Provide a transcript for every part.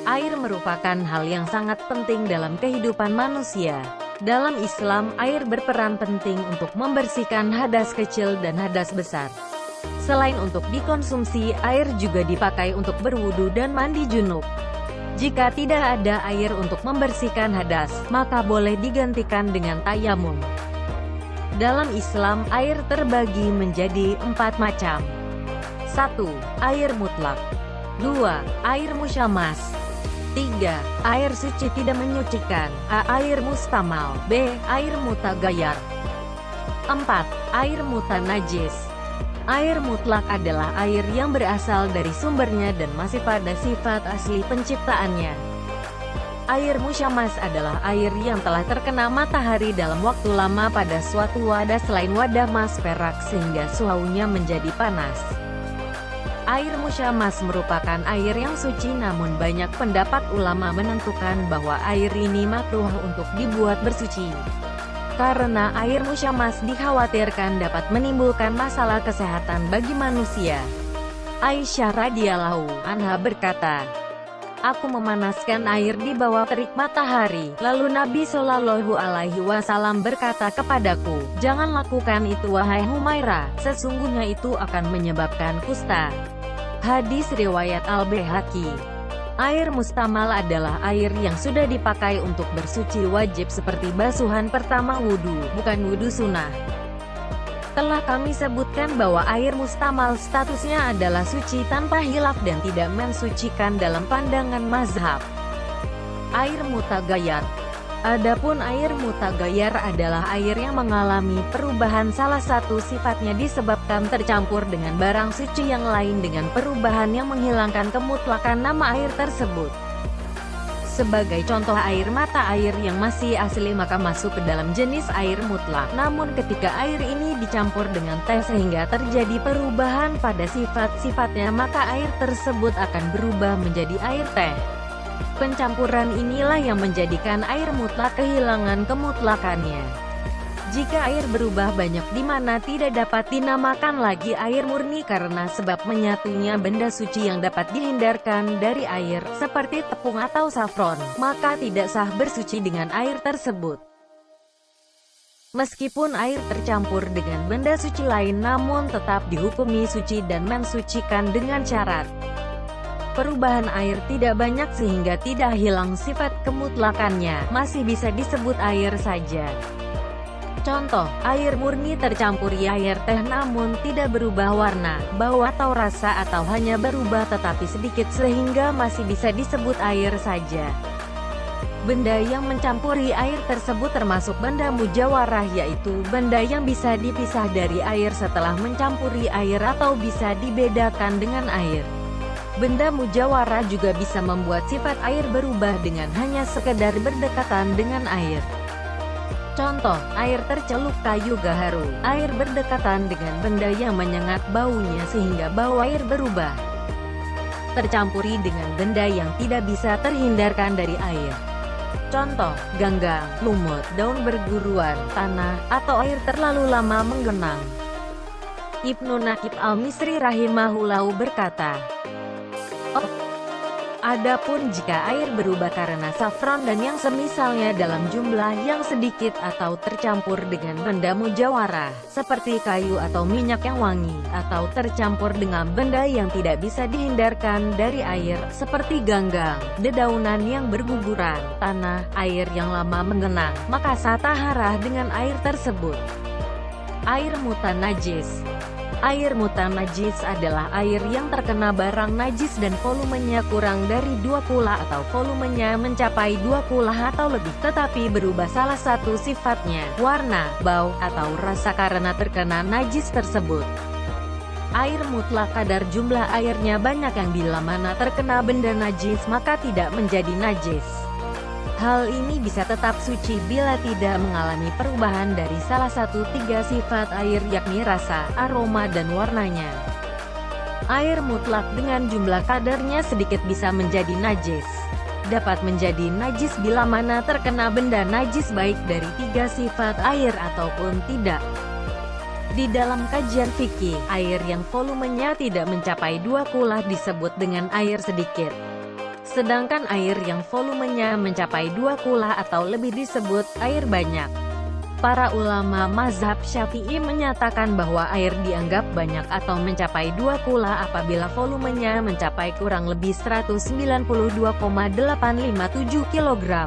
Air merupakan hal yang sangat penting dalam kehidupan manusia. Dalam Islam, air berperan penting untuk membersihkan hadas kecil dan hadas besar. Selain untuk dikonsumsi, air juga dipakai untuk berwudu dan mandi junub. Jika tidak ada air untuk membersihkan hadas, maka boleh digantikan dengan tayamum. Dalam Islam, air terbagi menjadi 4 macam. 1. Air mutlak. 2. Air musyamas. 3. Air suci tidak menyucikan. A. Air mustamal. B. Air mutagayar. 4. Air mutanajis. Air mutlak adalah air yang berasal dari sumbernya dan masih pada sifat asli penciptaannya. Air musyamas adalah air yang telah terkena matahari dalam waktu lama pada suatu wadah selain wadah emas perak sehingga suhunya menjadi panas. Air musyamas merupakan air yang suci, namun banyak pendapat ulama menentukan bahwa air ini makruh untuk dibuat bersuci. Karena air musyamas dikhawatirkan dapat menimbulkan masalah kesehatan bagi manusia. Aisyah radhiyallahu anha berkata, "Aku memanaskan air di bawah terik matahari. Lalu Nabi Shallallahu Alaihi Wasallam berkata kepadaku, 'Jangan lakukan itu wahai Humairah, sesungguhnya itu akan menyebabkan kusta.'" Hadis riwayat Al-Baihaqi. Air mustamal adalah air yang sudah dipakai untuk bersuci wajib seperti basuhan pertama wudu, bukan wudu sunnah. Telah kami sebutkan bahwa air mustamal statusnya adalah suci tanpa hilaf dan tidak mensucikan dalam pandangan mazhab. Air mutagayar. Adapun air mutagayar adalah air yang mengalami perubahan, salah satu sifatnya disebabkan tercampur dengan barang suci yang lain dengan perubahan yang menghilangkan kemutlakan nama air tersebut. Sebagai contoh, air mata air yang masih asli maka masuk ke dalam jenis air mutlak. Namun ketika air ini dicampur dengan teh sehingga terjadi perubahan pada sifat-sifatnya, maka air tersebut akan berubah menjadi air teh. Pencampuran inilah yang menjadikan air mutlak kehilangan kemutlakannya. Jika air berubah banyak di mana tidak dapat dinamakan lagi air murni karena sebab menyatunya benda suci yang dapat dihindarkan dari air, seperti tepung atau safron, maka tidak sah bersuci dengan air tersebut. Meskipun air tercampur dengan benda suci lain namun tetap dihukumi suci dan mensucikan dengan syarat. Perubahan air tidak banyak sehingga tidak hilang sifat kemutlakannya, masih bisa disebut air saja. Contoh, air murni tercampuri air teh namun tidak berubah warna, bau atau rasa atau hanya berubah tetapi sedikit sehingga masih bisa disebut air saja. Benda yang mencampuri air tersebut termasuk benda mujawarah, yaitu benda yang bisa dipisah dari air setelah mencampuri air atau bisa dibedakan dengan air. Benda mujawarah juga bisa membuat sifat air berubah dengan hanya sekedar berdekatan dengan air. Contoh, air tercelup kayu gaharu. Air berdekatan dengan benda yang menyengat baunya sehingga bau air berubah. Tercampuri dengan benda yang tidak bisa terhindarkan dari air. Contoh, ganggang, lumut, daun berguruan, tanah, atau air terlalu lama menggenang. Ibnu Naqib al-Misri rahimahullahu berkata, adapun jika air berubah karena safron dan yang semisalnya dalam jumlah yang sedikit atau tercampur dengan benda mujawarah, seperti kayu atau minyak yang wangi, atau tercampur dengan benda yang tidak bisa dihindarkan dari air, seperti ganggang, dedaunan yang berguguran, tanah, air yang lama menggenang, maka sah taharah dengan air tersebut. Air mutanajis. Air mutanajis adalah air yang terkena barang najis dan volumenya kurang dari 2 kula atau volumenya mencapai 2 kula atau lebih, tetapi berubah salah satu sifatnya, warna, bau, atau rasa karena terkena najis tersebut. Air mutlak kadar jumlah airnya banyak yang bila mana terkena benda najis maka tidak menjadi najis. Hal ini bisa tetap suci bila tidak mengalami perubahan dari salah satu 3 sifat air, yakni rasa, aroma dan warnanya. Air mutlak dengan jumlah kadarnya sedikit bisa menjadi najis. Dapat menjadi najis bila mana terkena benda najis baik dari 3 sifat air ataupun tidak. Di dalam kajian fikih, air yang volumenya tidak mencapai 2 kula disebut dengan air sedikit. Sedangkan air yang volumenya mencapai 2 kula atau lebih disebut air banyak. Para ulama mazhab Syafi'i menyatakan bahwa air dianggap banyak atau mencapai 2 kula apabila volumenya mencapai kurang lebih 192,857 kg.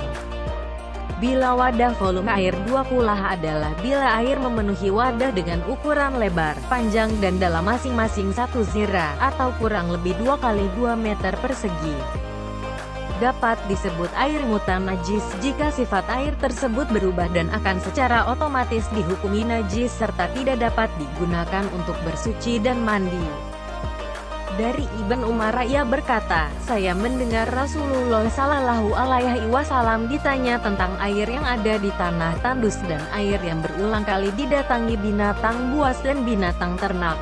Bila wadah volume air 2 kula adalah bila air memenuhi wadah dengan ukuran lebar, panjang dan dalam masing-masing 1 zira, atau kurang lebih 2 kali 2 meter persegi. Dapat disebut air mutan najis jika sifat air tersebut berubah dan akan secara otomatis dihukumi najis serta tidak dapat digunakan untuk bersuci dan mandi. Dari Ibn Umar ia berkata, saya mendengar Rasulullah Shallallahu Alaihi Wasallam ditanya tentang air yang ada di tanah tandus dan air yang berulang kali didatangi binatang buas dan binatang ternak.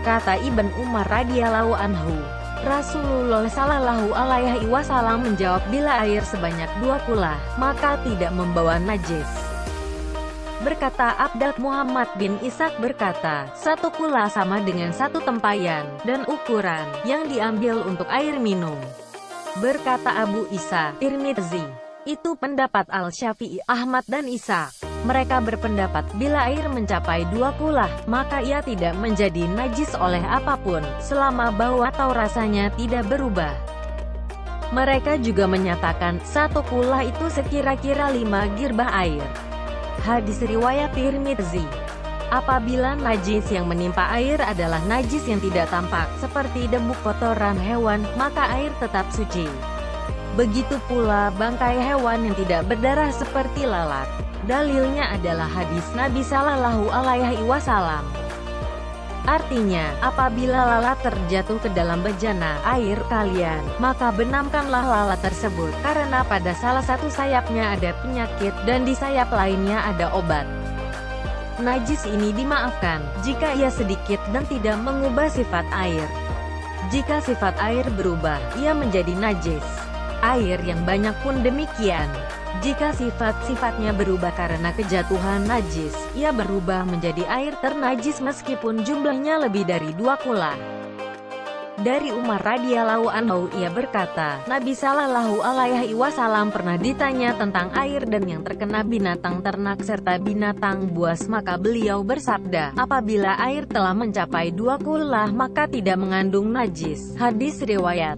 Kata Ibn Umar radhiyallahu anhu, Rasulullah Shallallahu Alaihi Wasallam menjawab bila air sebanyak 2 kula, maka tidak membawa najis. Berkata Abdul Muhammad bin Ishaq berkata, 1 kula sama dengan 1 tempayan, dan ukuran yang diambil untuk air minum. Berkata Abu Isa, Tirmidzi, itu pendapat Al-Syafi'i, Ahmad dan Ishaq. Mereka berpendapat bila air mencapai 2 kula, maka ia tidak menjadi najis oleh apapun, selama bau atau rasanya tidak berubah. Mereka juga menyatakan, 1 kula itu sekira-kira 5 girbah air. Hadis riwayat Tirmidzi. Apabila najis yang menimpa air adalah najis yang tidak tampak, seperti debu kotoran hewan, maka air tetap suci. Begitu pula bangkai hewan yang tidak berdarah seperti lalat. Dalilnya adalah hadis Nabi Shallallahu Alaihi Wasallam. Artinya, apabila lalat terjatuh ke dalam bejana air kalian, maka benamkanlah lalat tersebut, karena pada salah satu sayapnya ada penyakit, dan di sayap lainnya ada obat. Najis ini dimaafkan, jika ia sedikit dan tidak mengubah sifat air. Jika sifat air berubah, ia menjadi najis. Air yang banyak pun demikian. Jika sifat-sifatnya berubah karena kejatuhan najis, ia berubah menjadi air ternajis meskipun jumlahnya lebih dari 2 kula. Dari Umar radhiyallahu anhu ia berkata, Nabi Shallallahu Alaihi Wasallam pernah ditanya tentang air dan yang terkena binatang ternak serta binatang buas, maka beliau bersabda, apabila air telah mencapai 2 kula maka tidak mengandung najis. Hadis riwayat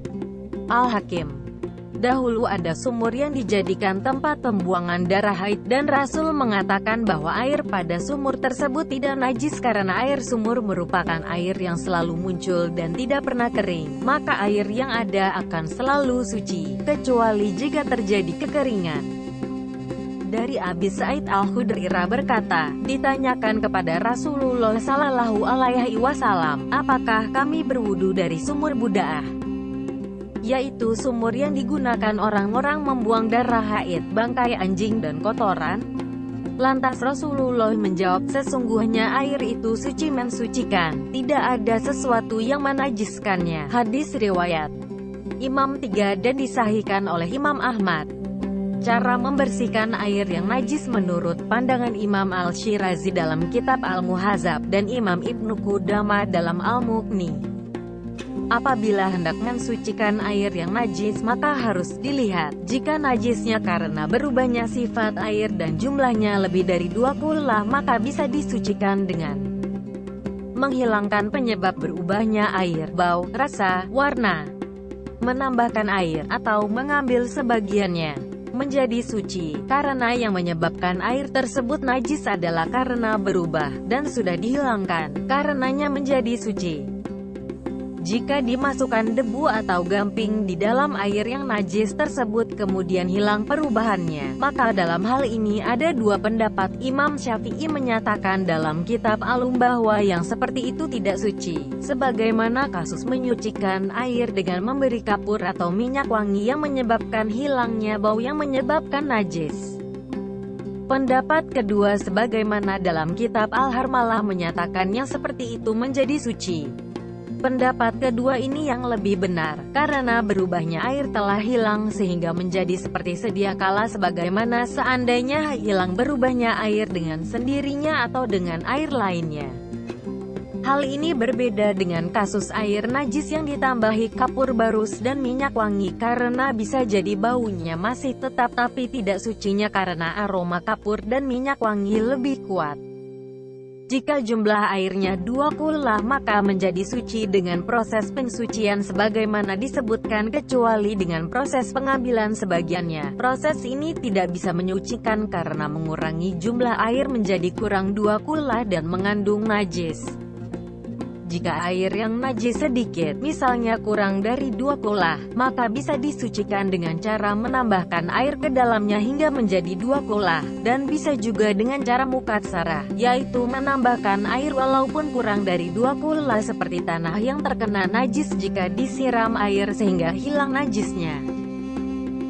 Al-Hakim. Dahulu ada sumur yang dijadikan tempat pembuangan darah haid dan Rasul mengatakan bahwa air pada sumur tersebut tidak najis karena air sumur merupakan air yang selalu muncul dan tidak pernah kering, maka air yang ada akan selalu suci, kecuali jika terjadi kekeringan. Dari Abi Sa'id Al-Khudri berkata, ditanyakan kepada Rasulullah Shallallahu Alaihi Wasallam, apakah kami berwudu dari sumur Buda'ah? Yaitu sumur yang digunakan orang-orang membuang darah haid, bangkai anjing dan kotoran. Lantas Rasulullah menjawab, sesungguhnya air itu suci mensucikan, tidak ada sesuatu yang menajiskannya. Hadis riwayat Imam 3 dan disahihkan oleh Imam Ahmad. Cara membersihkan air yang najis menurut pandangan Imam Al-Shirazi dalam kitab Al-Muhazab dan Imam Ibnu Qudamah dalam Al-Mughni. Apabila hendak mensucikan air yang najis maka harus dilihat, jika najisnya karena berubahnya sifat air dan jumlahnya lebih dari 2 kula maka bisa disucikan dengan menghilangkan penyebab berubahnya air, bau, rasa, warna, menambahkan air, atau mengambil sebagiannya menjadi suci, karena yang menyebabkan air tersebut najis adalah karena berubah, dan sudah dihilangkan, karenanya menjadi suci. Jika dimasukkan debu atau gamping di dalam air yang najis tersebut kemudian hilang perubahannya, maka dalam hal ini ada 2 pendapat. Imam Syafi'i menyatakan dalam kitab Al-Um bahwa yang seperti itu tidak suci, sebagaimana kasus menyucikan air dengan memberi kapur atau minyak wangi yang menyebabkan hilangnya bau yang menyebabkan najis. Pendapat kedua sebagaimana dalam kitab Al-Harmalah menyatakan yang seperti itu menjadi suci. Pendapat kedua ini yang lebih benar, karena berubahnya air telah hilang sehingga menjadi seperti sedia kala sebagaimana seandainya hilang berubahnya air dengan sendirinya atau dengan air lainnya. Hal ini berbeda dengan kasus air najis yang ditambahi kapur barus dan minyak wangi karena bisa jadi baunya masih tetap tapi tidak sucinya karena aroma kapur dan minyak wangi lebih kuat. Jika jumlah airnya 2 kula maka menjadi suci dengan proses pensucian sebagaimana disebutkan kecuali dengan proses pengambilan sebagiannya. Proses ini tidak bisa menyucikan karena mengurangi jumlah air menjadi kurang 2 kula dan mengandung najis. Jika air yang najis sedikit, misalnya kurang dari 2 kula, maka bisa disucikan dengan cara menambahkan air ke dalamnya hingga menjadi 2 kula, dan bisa juga dengan cara mukatsarah, yaitu menambahkan air walaupun kurang dari 2 kula seperti tanah yang terkena najis jika disiram air sehingga hilang najisnya.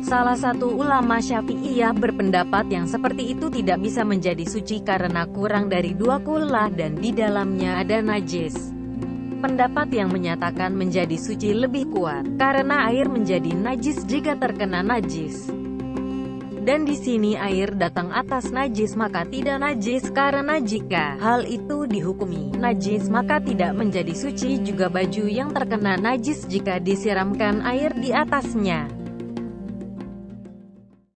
Salah satu ulama Syafi'iyah berpendapat yang seperti itu tidak bisa menjadi suci karena kurang dari 2 kula dan di dalamnya ada najis. Pendapat yang menyatakan menjadi suci lebih kuat, karena air menjadi najis jika terkena najis. Dan di sini air datang atas najis maka tidak najis karena jika hal itu dihukumi najis maka tidak menjadi suci juga baju yang terkena najis jika disiramkan air di atasnya.